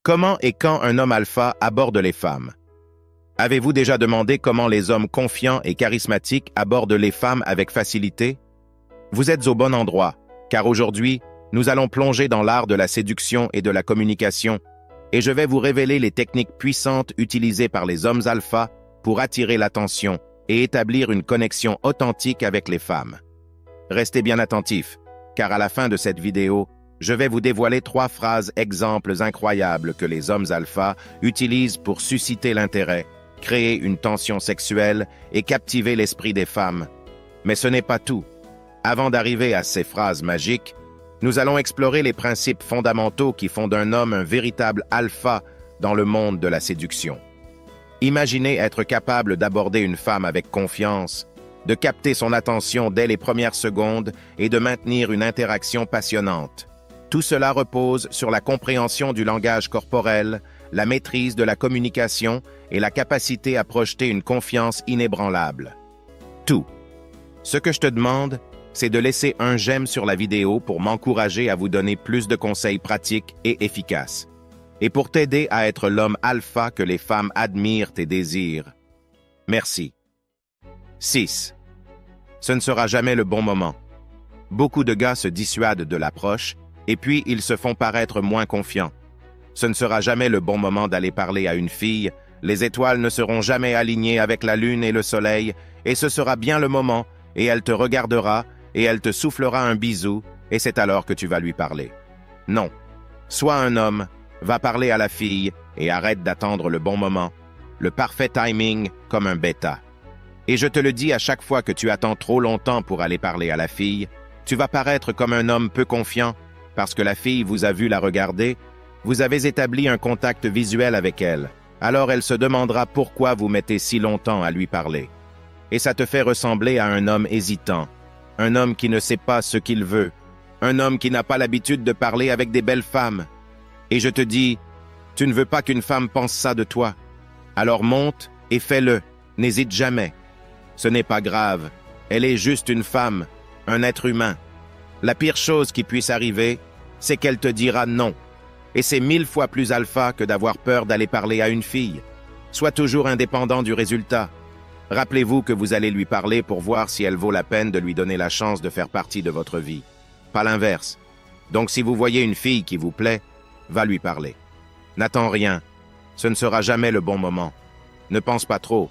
Comment et quand un homme alpha aborde les femmes? Avez-vous déjà demandé comment les hommes confiants et charismatiques abordent les femmes avec facilité? Vous êtes au bon endroit, car aujourd'hui, nous allons plonger dans l'art de la séduction et de la communication, et je vais vous révéler les techniques puissantes utilisées par les hommes alpha pour attirer l'attention et établir une connexion authentique avec les femmes. Restez bien attentifs, car à la fin de cette vidéo, je vais vous dévoiler 3 phrases exemples incroyables que les hommes alpha utilisent pour susciter l'intérêt, créer une tension sexuelle et captiver l'esprit des femmes. Mais ce n'est pas tout. Avant d'arriver à ces phrases magiques, nous allons explorer les principes fondamentaux qui font d'un homme un véritable alpha dans le monde de la séduction. Imaginez être capable d'aborder une femme avec confiance, de capter son attention dès les premières secondes et de maintenir une interaction passionnante. Tout cela repose sur la compréhension du langage corporel, la maîtrise de la communication et la capacité à projeter une confiance inébranlable. Tout. Ce que je te demande, c'est de laisser un j'aime sur la vidéo pour m'encourager à vous donner plus de conseils pratiques et efficaces. Et pour t'aider à être l'homme alpha que les femmes admirent et désirent. Merci. 6. Ce ne sera jamais le bon moment. Beaucoup de gars se dissuadent de l'approche, et puis ils se font paraître moins confiants. Ce ne sera jamais le bon moment d'aller parler à une fille, les étoiles ne seront jamais alignées avec la lune et le soleil, et ce sera bien le moment, et elle te regardera, et elle te soufflera un bisou, et c'est alors que tu vas lui parler. Non. Sois un homme, va parler à la fille, et arrête d'attendre le bon moment, le parfait timing comme un bêta. Et je te le dis à chaque fois que tu attends trop longtemps pour aller parler à la fille, tu vas paraître comme un homme peu confiant, parce que la fille vous a vu la regarder, vous avez établi un contact visuel avec elle, alors elle se demandera pourquoi vous mettez si longtemps à lui parler. Et ça te fait ressembler à un homme hésitant, un homme qui ne sait pas ce qu'il veut, un homme qui n'a pas l'habitude de parler avec des belles femmes. Et je te dis, tu ne veux pas qu'une femme pense ça de toi. Alors monte et fais-le, n'hésite jamais. Ce n'est pas grave, elle est juste une femme, un être humain. La pire chose qui puisse arriver, c'est qu'elle te dira non. Et c'est 1000 fois plus alpha que d'avoir peur d'aller parler à une fille. Sois toujours indépendant du résultat. Rappelez-vous que vous allez lui parler pour voir si elle vaut la peine de lui donner la chance de faire partie de votre vie. Pas l'inverse. Donc si vous voyez une fille qui vous plaît, va lui parler. N'attends rien. Ce ne sera jamais le bon moment. Ne pense pas trop.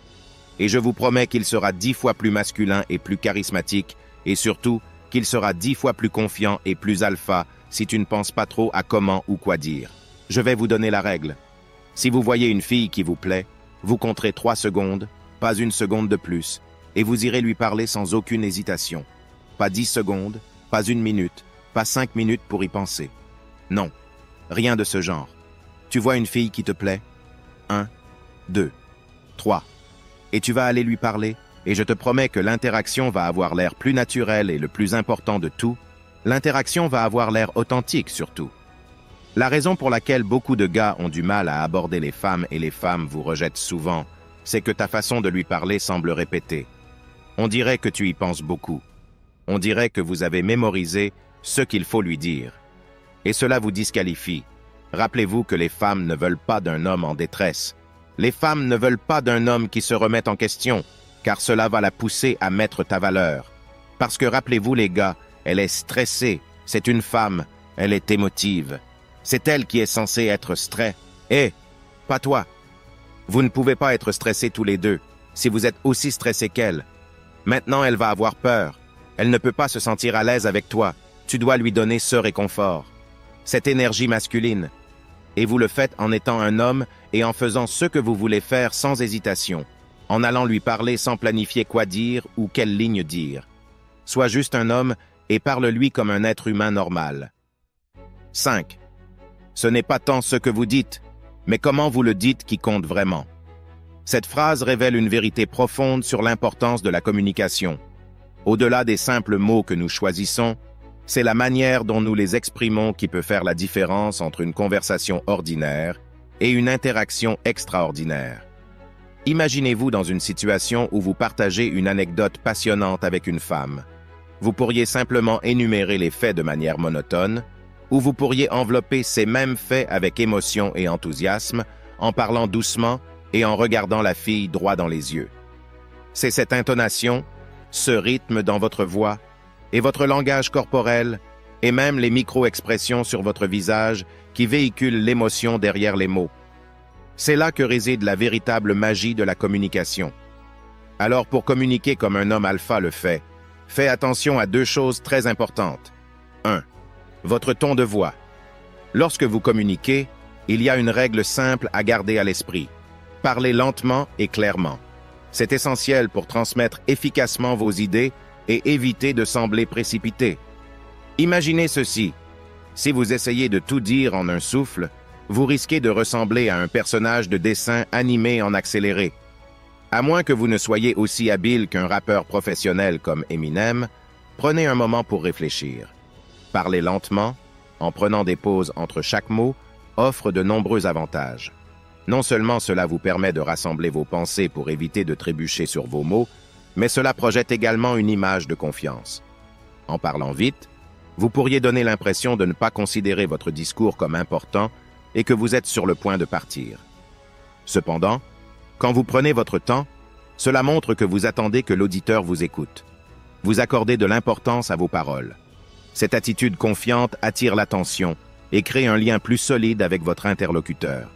Et je vous promets qu'il sera 10 fois plus masculin et plus charismatique, et surtout qu'il sera 10 fois plus confiant et plus alpha si tu ne penses pas trop à comment ou quoi dire. Je vais vous donner la règle. Si vous voyez une fille qui vous plaît, vous compterez 3 secondes, pas 1 seconde de plus, et vous irez lui parler sans aucune hésitation. Pas 10 secondes, pas 1 minute, pas 5 minutes pour y penser. Non, rien de ce genre. Tu vois une fille qui te plaît? 1, 2, 3. Et tu vas aller lui parler, et je te promets que l'interaction va avoir l'air plus naturelle et le plus important de tout, l'interaction va avoir l'air authentique surtout. La raison pour laquelle beaucoup de gars ont du mal à aborder les femmes et les femmes vous rejettent souvent, c'est que ta façon de lui parler semble répétée. On dirait que tu y penses beaucoup. On dirait que vous avez mémorisé ce qu'il faut lui dire. Et cela vous disqualifie. Rappelez-vous que les femmes ne veulent pas d'un homme en détresse. Les femmes ne veulent pas d'un homme qui se remette en question, car cela va la pousser à mettre ta valeur. Parce que rappelez-vous les gars, elle est stressée, c'est une femme, elle est émotive. C'est elle qui est censée être stressée. Pas toi. Vous ne pouvez pas être stressés tous les deux, si vous êtes aussi stressé qu'elle. Maintenant, elle va avoir peur. Elle ne peut pas se sentir à l'aise avec toi. Tu dois lui donner ce réconfort. Cette énergie masculine. Et vous le faites en étant un homme et en faisant ce que vous voulez faire sans hésitation, en allant lui parler sans planifier quoi dire ou quelle ligne dire. Sois juste un homme et parle-lui comme un être humain normal. 5. Ce n'est pas tant ce que vous dites, mais comment vous le dites qui compte vraiment. Cette phrase révèle une vérité profonde sur l'importance de la communication. Au-delà des simples mots que nous choisissons, c'est la manière dont nous les exprimons qui peut faire la différence entre une conversation ordinaire et une interaction extraordinaire. Imaginez-vous dans une situation où vous partagez une anecdote passionnante avec une femme. Vous pourriez simplement énumérer les faits de manière monotone, ou vous pourriez envelopper ces mêmes faits avec émotion et enthousiasme, en parlant doucement et en regardant la fille droit dans les yeux. C'est cette intonation, ce rythme dans votre voix, et votre langage corporel, et même les micro-expressions sur votre visage qui véhiculent l'émotion derrière les mots. C'est là que réside la véritable magie de la communication. Alors pour communiquer comme un homme alpha le fait, faites attention à deux choses très importantes. 1. Votre ton de voix. Lorsque vous communiquez, il y a une règle simple à garder à l'esprit. Parlez lentement et clairement. C'est essentiel pour transmettre efficacement vos idées et éviter de sembler précipité. Imaginez ceci. Si vous essayez de tout dire en un souffle, vous risquez de ressembler à un personnage de dessin animé en accéléré. À moins que vous ne soyez aussi habile qu'un rappeur professionnel comme Eminem, prenez un moment pour réfléchir. Parler lentement, en prenant des pauses entre chaque mot, offre de nombreux avantages. Non seulement cela vous permet de rassembler vos pensées pour éviter de trébucher sur vos mots, mais cela projette également une image de confiance. En parlant vite, vous pourriez donner l'impression de ne pas considérer votre discours comme important et que vous êtes sur le point de partir. Cependant, quand vous prenez votre temps, cela montre que vous attendez que l'auditeur vous écoute. Vous accordez de l'importance à vos paroles. Cette attitude confiante attire l'attention et crée un lien plus solide avec votre interlocuteur.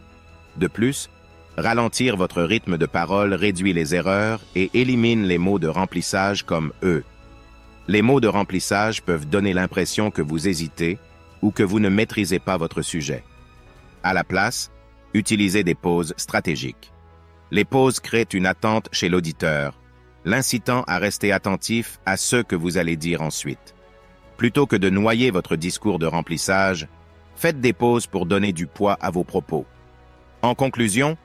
De plus, ralentir votre rythme de parole réduit les erreurs et élimine les mots de remplissage comme « eux ». Les mots de remplissage peuvent donner l'impression que vous hésitez ou que vous ne maîtrisez pas votre sujet. À la place, utilisez des pauses stratégiques. Les pauses créent une attente chez l'auditeur, l'incitant à rester attentif à ce que vous allez dire ensuite. Plutôt que de noyer votre discours de remplissage, faites des pauses pour donner du poids à vos propos. En conclusion,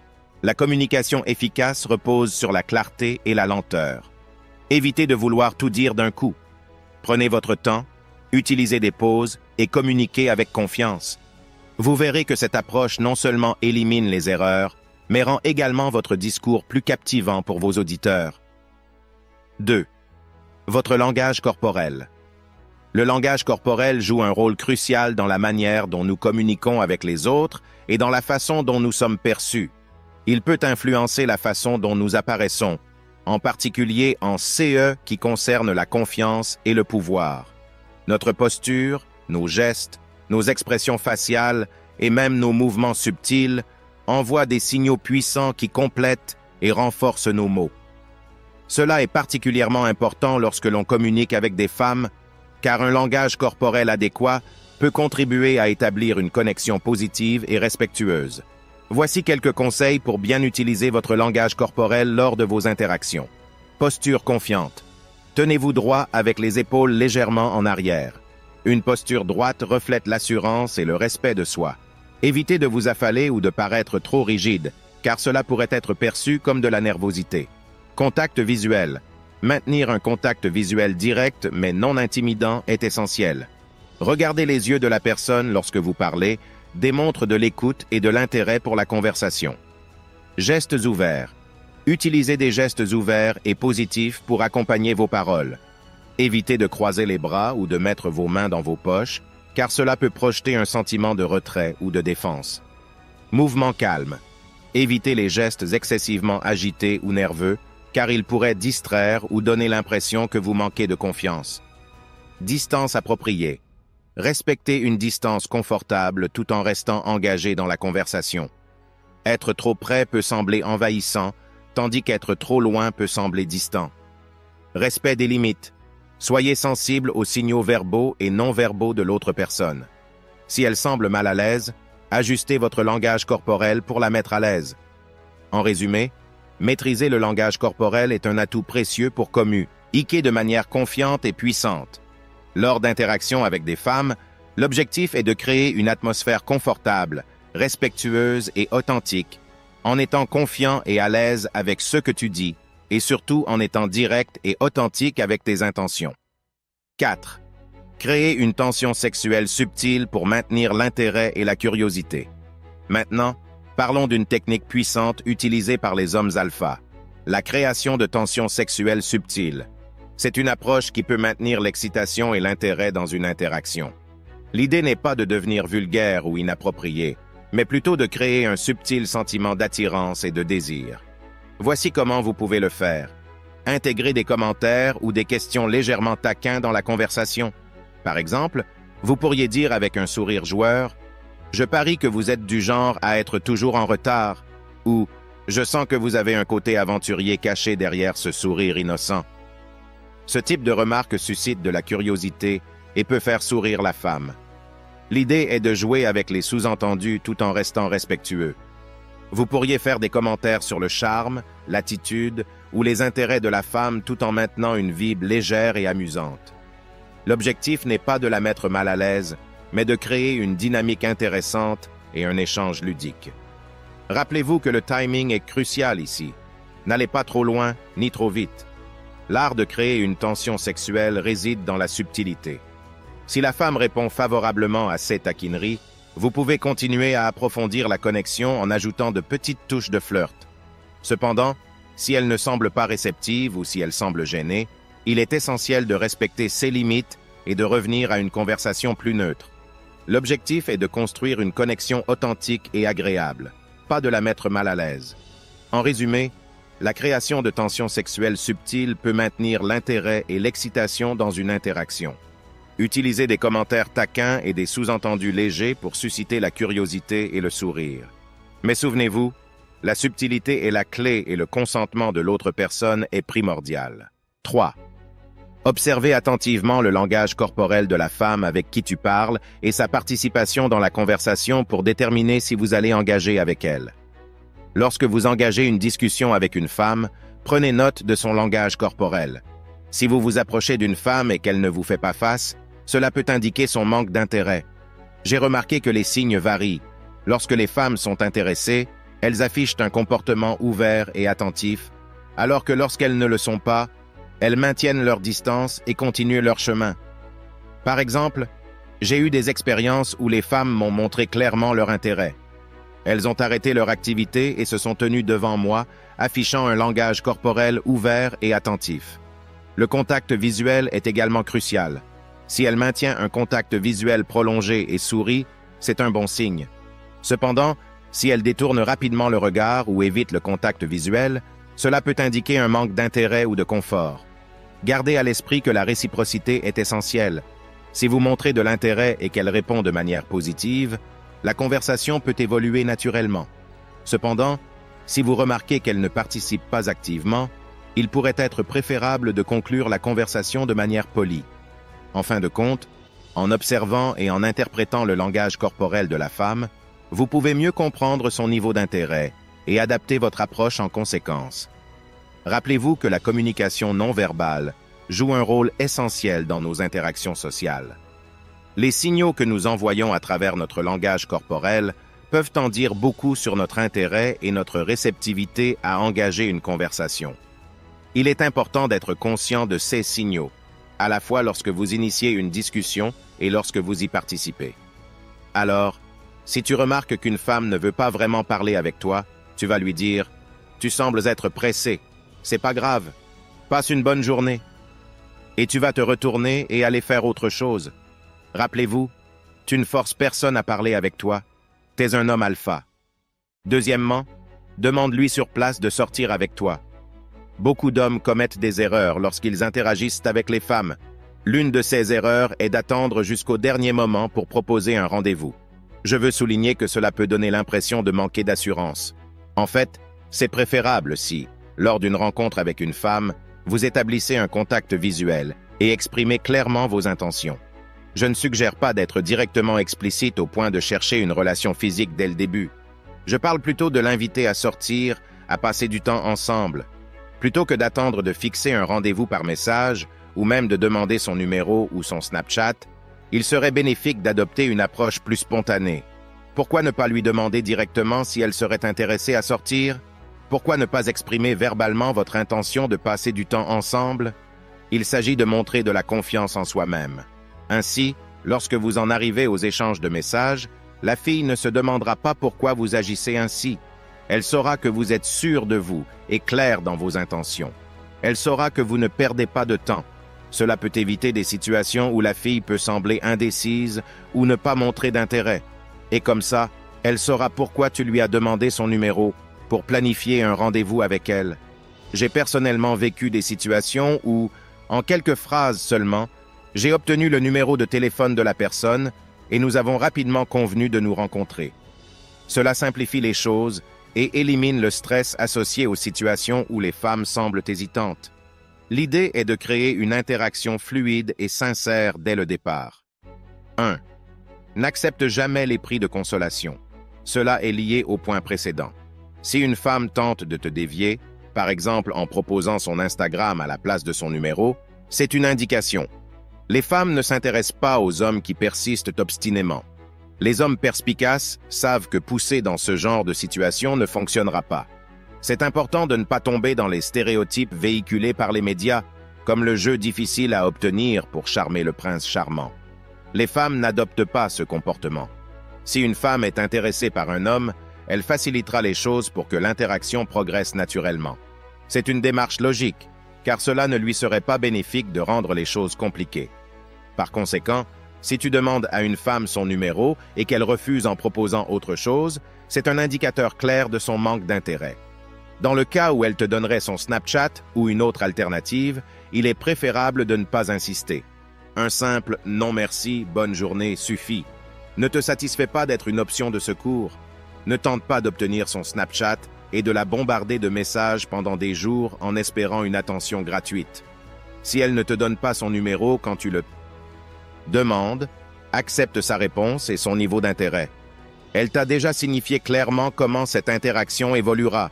la communication efficace repose sur la clarté et la lenteur. Évitez de vouloir tout dire d'un coup. Prenez votre temps, utilisez des pauses et communiquez avec confiance. Vous verrez que cette approche non seulement élimine les erreurs, mais rend également votre discours plus captivant pour vos auditeurs. 2. Votre langage corporel. Le langage corporel joue un rôle crucial dans la manière dont nous communiquons avec les autres et dans la façon dont nous sommes perçus. Il peut influencer la façon dont nous apparaissons, en particulier en CE qui concerne la confiance et le pouvoir. Notre posture, nos gestes, nos expressions faciales et même nos mouvements subtils envoient des signaux puissants qui complètent et renforcent nos mots. Cela est particulièrement important lorsque l'on communique avec des femmes, car un langage corporel adéquat peut contribuer à établir une connexion positive et respectueuse. Voici quelques conseils pour bien utiliser votre langage corporel lors de vos interactions. Posture confiante. Tenez-vous droit avec les épaules légèrement en arrière. Une posture droite reflète l'assurance et le respect de soi. Évitez de vous affaler ou de paraître trop rigide, car cela pourrait être perçu comme de la nervosité. Contact visuel. Maintenir un contact visuel direct mais non intimidant est essentiel. Regardez les yeux de la personne lorsque vous parlez démontre de l'écoute et de l'intérêt pour la conversation. Gestes ouverts. Utilisez des gestes ouverts et positifs pour accompagner vos paroles. Évitez de croiser les bras ou de mettre vos mains dans vos poches, car cela peut projeter un sentiment de retrait ou de défense. Mouvement calme. Évitez les gestes excessivement agités ou nerveux, car ils pourraient distraire ou donner l'impression que vous manquez de confiance. Distance appropriée. Respectez une distance confortable tout en restant engagé dans la conversation. Être trop près peut sembler envahissant, tandis qu'être trop loin peut sembler distant. Respect des limites. Soyez sensible aux signaux verbaux et non verbaux de l'autre personne. Si elle semble mal à l'aise, ajustez votre langage corporel pour la mettre à l'aise. En résumé, maîtriser le langage corporel est un atout précieux pour communiquer de manière confiante et puissante. Lors d'interactions avec des femmes, l'objectif est de créer une atmosphère confortable, respectueuse et authentique, en étant confiant et à l'aise avec ce que tu dis, et surtout en étant direct et authentique avec tes intentions. 4. Créer une tension sexuelle subtile pour maintenir l'intérêt et la curiosité. Maintenant, parlons d'une technique puissante utilisée par les hommes alpha, la création de tensions sexuelles subtiles. C'est une approche qui peut maintenir l'excitation et l'intérêt dans une interaction. L'idée n'est pas de devenir vulgaire ou inapproprié, mais plutôt de créer un subtil sentiment d'attirance et de désir. Voici comment vous pouvez le faire. Intégrer des commentaires ou des questions légèrement taquins dans la conversation. Par exemple, vous pourriez dire avec un sourire joueur « Je parie que vous êtes du genre à être toujours en retard » ou « Je sens que vous avez un côté aventurier caché derrière ce sourire innocent ». Ce type de remarque suscite de la curiosité et peut faire sourire la femme. L'idée est de jouer avec les sous-entendus tout en restant respectueux. Vous pourriez faire des commentaires sur le charme, l'attitude ou les intérêts de la femme tout en maintenant une vibe légère et amusante. L'objectif n'est pas de la mettre mal à l'aise, mais de créer une dynamique intéressante et un échange ludique. Rappelez-vous que le timing est crucial ici. N'allez pas trop loin ni trop vite. L'art de créer une tension sexuelle réside dans la subtilité. Si la femme répond favorablement à ces taquineries, vous pouvez continuer à approfondir la connexion en ajoutant de petites touches de flirt. Cependant, si elle ne semble pas réceptive ou si elle semble gênée, il est essentiel de respecter ses limites et de revenir à une conversation plus neutre. L'objectif est de construire une connexion authentique et agréable, pas de la mettre mal à l'aise. En résumé, la création de tensions sexuelles subtiles peut maintenir l'intérêt et l'excitation dans une interaction. Utilisez des commentaires taquins et des sous-entendus légers pour susciter la curiosité et le sourire. Mais souvenez-vous, la subtilité est la clé et le consentement de l'autre personne est primordial. 3. Observez attentivement le langage corporel de la femme avec qui tu parles et sa participation dans la conversation pour déterminer si vous allez engager avec elle. Lorsque vous engagez une discussion avec une femme, prenez note de son langage corporel. Si vous vous approchez d'une femme et qu'elle ne vous fait pas face, cela peut indiquer son manque d'intérêt. J'ai remarqué que les signes varient. Lorsque les femmes sont intéressées, elles affichent un comportement ouvert et attentif, alors que lorsqu'elles ne le sont pas, elles maintiennent leur distance et continuent leur chemin. Par exemple, j'ai eu des expériences où les femmes m'ont montré clairement leur intérêt. Elles ont arrêté leur activité et se sont tenues devant moi, affichant un langage corporel ouvert et attentif. Le contact visuel est également crucial. Si elle maintient un contact visuel prolongé et sourit, c'est un bon signe. Cependant, si elle détourne rapidement le regard ou évite le contact visuel, cela peut indiquer un manque d'intérêt ou de confort. Gardez à l'esprit que la réciprocité est essentielle. Si vous montrez de l'intérêt et qu'elle répond de manière positive, la conversation peut évoluer naturellement. Cependant, si vous remarquez qu'elle ne participe pas activement, il pourrait être préférable de conclure la conversation de manière polie. En fin de compte, en observant et en interprétant le langage corporel de la femme, vous pouvez mieux comprendre son niveau d'intérêt et adapter votre approche en conséquence. Rappelez-vous que la communication non verbale joue un rôle essentiel dans nos interactions sociales. Les signaux que nous envoyons à travers notre langage corporel peuvent en dire beaucoup sur notre intérêt et notre réceptivité à engager une conversation. Il est important d'être conscient de ces signaux, à la fois lorsque vous initiez une discussion et lorsque vous y participez. Alors, si tu remarques qu'une femme ne veut pas vraiment parler avec toi, tu vas lui dire « Tu sembles être pressé, c'est pas grave, passe une bonne journée. » Et tu vas te retourner et aller faire autre chose. Rappelez-vous, tu ne forces personne à parler avec toi, t'es un homme alpha. Deuxièmement, demande-lui sur place de sortir avec toi. Beaucoup d'hommes commettent des erreurs lorsqu'ils interagissent avec les femmes. L'une de ces erreurs est d'attendre jusqu'au dernier moment pour proposer un rendez-vous. Je veux souligner que cela peut donner l'impression de manquer d'assurance. En fait, c'est préférable si, lors d'une rencontre avec une femme, vous établissez un contact visuel et exprimez clairement vos intentions. Je ne suggère pas d'être directement explicite au point de chercher une relation physique dès le début. Je parle plutôt de l'inviter à sortir, à passer du temps ensemble. Plutôt que d'attendre de fixer un rendez-vous par message ou même de demander son numéro ou son Snapchat, il serait bénéfique d'adopter une approche plus spontanée. Pourquoi ne pas lui demander directement si elle serait intéressée à sortir? Pourquoi ne pas exprimer verbalement votre intention de passer du temps ensemble? Il s'agit de montrer de la confiance en soi-même. Ainsi, lorsque vous en arrivez aux échanges de messages, la fille ne se demandera pas pourquoi vous agissez ainsi. Elle saura que vous êtes sûr de vous et clair dans vos intentions. Elle saura que vous ne perdez pas de temps. Cela peut éviter des situations où la fille peut sembler indécise ou ne pas montrer d'intérêt. Et comme ça, elle saura pourquoi tu lui as demandé son numéro pour planifier un rendez-vous avec elle. J'ai personnellement vécu des situations où, en quelques phrases seulement, j'ai obtenu le numéro de téléphone de la personne et nous avons rapidement convenu de nous rencontrer. Cela simplifie les choses et élimine le stress associé aux situations où les femmes semblent hésitantes. L'idée est de créer une interaction fluide et sincère dès le départ. 1. N'accepte jamais les prix de consolation. Cela est lié au point précédent. Si une femme tente de te dévier, par exemple en proposant son Instagram à la place de son numéro, c'est une indication. Les femmes ne s'intéressent pas aux hommes qui persistent obstinément. Les hommes perspicaces savent que pousser dans ce genre de situation ne fonctionnera pas. C'est important de ne pas tomber dans les stéréotypes véhiculés par les médias, comme le jeu difficile à obtenir pour charmer le prince charmant. Les femmes n'adoptent pas ce comportement. Si une femme est intéressée par un homme, elle facilitera les choses pour que l'interaction progresse naturellement. C'est une démarche logique, car cela ne lui serait pas bénéfique de rendre les choses compliquées. Par conséquent, si tu demandes à une femme son numéro et qu'elle refuse en proposant autre chose, c'est un indicateur clair de son manque d'intérêt. Dans le cas où elle te donnerait son Snapchat ou une autre alternative, il est préférable de ne pas insister. Un simple « non merci, bonne journée » suffit. Ne te satisfais pas d'être une option de secours. Ne tente pas d'obtenir son Snapchat et de la bombarder de messages pendant des jours en espérant une attention gratuite. Si elle ne te donne pas son numéro quand tu le demandes, accepte sa réponse et son niveau d'intérêt. Elle t'a déjà signifié clairement comment cette interaction évoluera.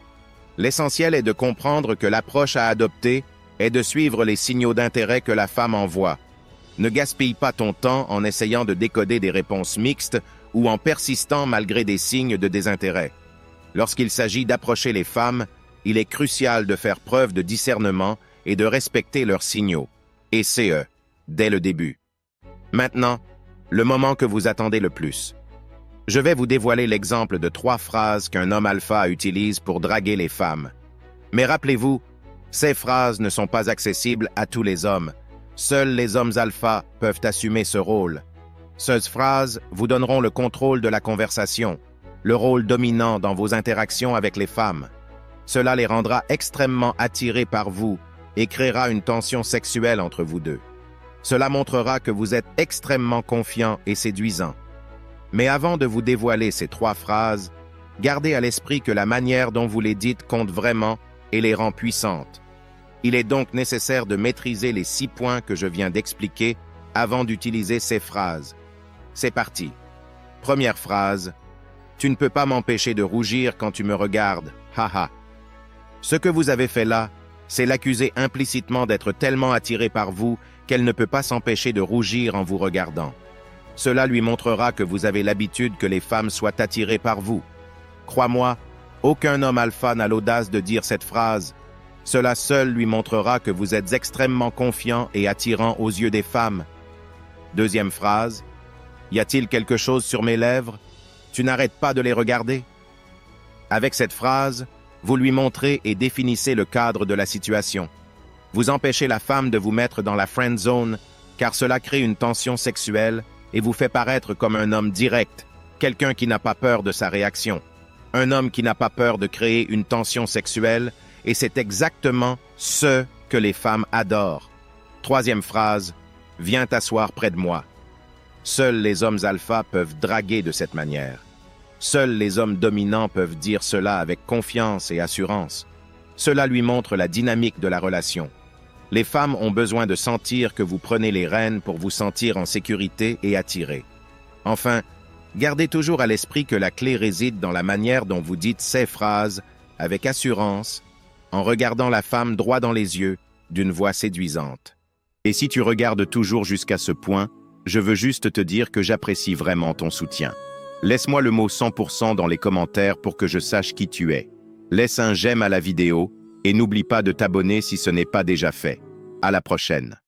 L'essentiel est de comprendre que l'approche à adopter est de suivre les signaux d'intérêt que la femme envoie. Ne gaspille pas ton temps en essayant de décoder des réponses mixtes ou en persistant malgré des signes de désintérêt. Lorsqu'il s'agit d'approcher les femmes, il est crucial de faire preuve de discernement et de respecter leurs signaux. Et c'est dès le début. Maintenant, le moment que vous attendez le plus. Je vais vous dévoiler l'exemple de 3 phrases qu'un homme alpha utilise pour draguer les femmes. Mais rappelez-vous, ces phrases ne sont pas accessibles à tous les hommes. Seuls les hommes alpha peuvent assumer ce rôle. Ces phrases vous donneront le contrôle de la conversation, le rôle dominant dans vos interactions avec les femmes. Cela les rendra extrêmement attirés par vous et créera une tension sexuelle entre vous deux. Cela montrera que vous êtes extrêmement confiant et séduisant. Mais avant de vous dévoiler ces 3 phrases, gardez à l'esprit que la manière dont vous les dites compte vraiment et les rend puissantes. Il est donc nécessaire de maîtriser les 6 points que je viens d'expliquer avant d'utiliser ces phrases. C'est parti. Première phrase. Tu ne peux pas m'empêcher de rougir quand tu me regardes. Haha. Ce que vous avez fait là, c'est l'accuser implicitement d'être tellement attiré par vous qu'elle ne peut pas s'empêcher de rougir en vous regardant. Cela lui montrera que vous avez l'habitude que les femmes soient attirées par vous. Crois-moi, aucun homme alpha n'a l'audace de dire cette phrase. Cela seul lui montrera que vous êtes extrêmement confiant et attirant aux yeux des femmes. Deuxième phrase. Y a-t-il quelque chose sur mes lèvres? Tu n'arrêtes pas de les regarder? Avec cette phrase, vous lui montrez et définissez le cadre de la situation. Vous empêchez la femme de vous mettre dans la friend zone, car cela crée une tension sexuelle et vous fait paraître comme un homme direct, quelqu'un qui n'a pas peur de sa réaction. Un homme qui n'a pas peur de créer une tension sexuelle, et c'est exactement ce que les femmes adorent. Troisième phrase, viens t'asseoir près de moi. Seuls les hommes alpha peuvent draguer de cette manière. Seuls les hommes dominants peuvent dire cela avec confiance et assurance. Cela lui montre la dynamique de la relation. Les femmes ont besoin de sentir que vous prenez les rênes pour vous sentir en sécurité et attirés. Enfin, gardez toujours à l'esprit que la clé réside dans la manière dont vous dites ces phrases avec assurance, en regardant la femme droit dans les yeux, d'une voix séduisante. Et si tu regardes toujours jusqu'à ce point, je veux juste te dire que j'apprécie vraiment ton soutien. Laisse-moi le mot 100% dans les commentaires pour que je sache qui tu es. Laisse un j'aime à la vidéo et n'oublie pas de t'abonner si ce n'est pas déjà fait. À la prochaine.